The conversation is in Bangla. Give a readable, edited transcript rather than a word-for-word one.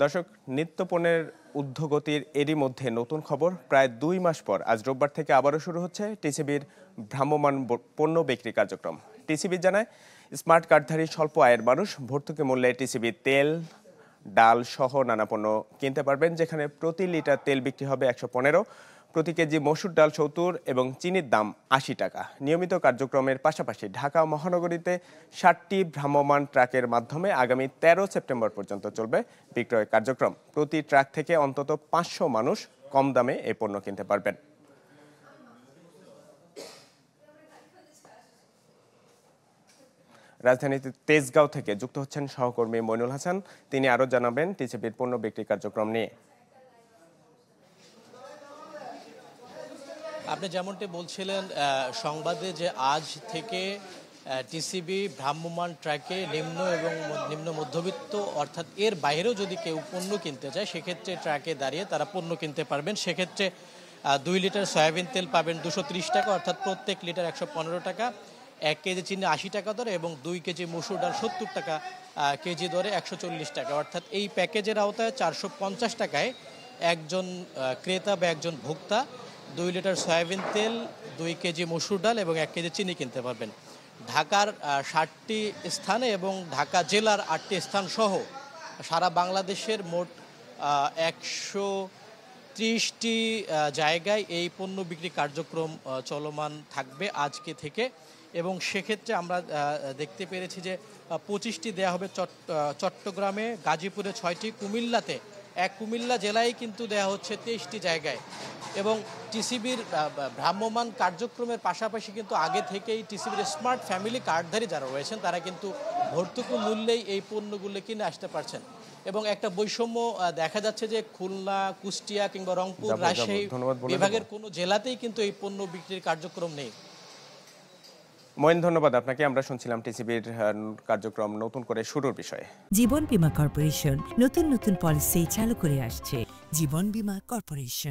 দর্শক, নিত্যপণ্যের ঊর্ধ্বগতির এরই মধ্যে নতুন খবর। প্রায় ২ মাস পর আজ রোববার থেকে আবারও শুরু হচ্ছে টিসিবির ভ্রাম্যমাণ পণ্য বিক্রি কার্যক্রম। টিসিবি জানায়, স্মার্ট কার্ডধারী স্বল্প আয়ের মানুষ ভর্তুকি মূল্যে টিসিবি তেল, ডাল সহ নানা পণ্য কিনতে পারবেন, যেখানে প্রতি লিটার তেল বিক্রি হবে ১১৫, প্রতি কেজি মসুর ডাল ৭০ এবং চিনির দাম ৮০ টাকা। নিয়মিত কার্যক্রমের পাশাপাশি ঢাকা মহানগরীতে ৬০টি ভ্রাম্যমাণ ট্রাকের মাধ্যমে আগামী ১৩ সেপ্টেম্বর পর্যন্ত চলবে বিক্রয় কার্যক্রম। প্রতি ট্রাক থেকে অন্তত ৫০০ মানুষ কম দামে এই পণ্য কিনতে পারবেন। রাজধানীতে তেজগাঁও থেকে যুক্ত হচ্ছেন সহকর্মী মইনুল হাসান। তিনি আরও জানাবেন টিসিবির পণ্য বিক্রি কার্যক্রম নিয়ে। আপনি যেমনটি বলছিলেন সংবাদে, যে আজ থেকে টিসিবি ভ্রাম্যমাণ ট্র্যাকে নিম্ন এবং নিম্ন মধ্যবিত্ত অর্থাৎ এর বাইরেও যদি কেউ পণ্য কিনতে চায়, সেক্ষেত্রে ট্র্যাকে দাঁড়িয়ে তারা পণ্য কিনতে পারবেন। সেক্ষেত্রে ২ লিটার সয়াবিন তেল পাবেন ২৩০ টাকা, অর্থাৎ প্রত্যেক লিটার ১১৫ টাকা। ১ কেজি চিনি ৮০ টাকা দরে এবং ২ কেজি মসুর ডাল ৭০ টাকা কেজি দরে ১৪০ টাকা। অর্থাৎ এই প্যাকেজের আওতায় ৪৫০ টাকায় একজন ক্রেতা বা একজন ভোক্তা ২ লিটার সয়াবিন তেল, ২ কেজি মসুর ডাল এবং ১ কেজি চিনি কিনতে পারবেন। ঢাকার ৬০টি স্থানে এবং ঢাকা জেলার ৮টি স্থান সহ সারা বাংলাদেশের মোট ১৩০টি জায়গায় এই পণ্য বিক্রি কার্যক্রম চলমান থাকবে আজকে থেকে। এবং সেক্ষেত্রে আমরা দেখতে পেরেছি যে ২৫টি দেওয়া হবে চট্টগ্রামে, গাজীপুরে ৬টি, কুমিল্লাতে কুমিল্লা জেলায় কিন্তু দেওয়া হচ্ছে ২৩টি জায়গায়। এবং টিসিবির ভ্রাম্যমাণ কার্যক্রমের পাশাপাশি কিন্তু আগে থেকেই টিসিবির স্মার্ট ফ্যামিলি কার্ডধারী যারা রয়েছেন তারা কিন্তু ভর্তুকি মূল্যেই এই পণ্যগুলো কিনে আসতে পারছেন। এবং একটা বৈষম্য দেখা যাচ্ছে যে খুলনা, কুষ্টিয়া কিংবা রংপুর, রাজশাহী বিভাগের কোনো জেলাতেই কিন্তু এই পণ্য বিক্রির কার্যক্রম নেই। মইন, ধন্যবাদ আপনাকে। আমরা শুনছিলাম টিসিবির কার্যক্রম নতুন করে শুরুর বিষয়ে। জীবন বীমা কর্পোরেশন নতুন নতুন পলিসি চালু করে আসছে। জীবন বীমা কর্পোরেশন।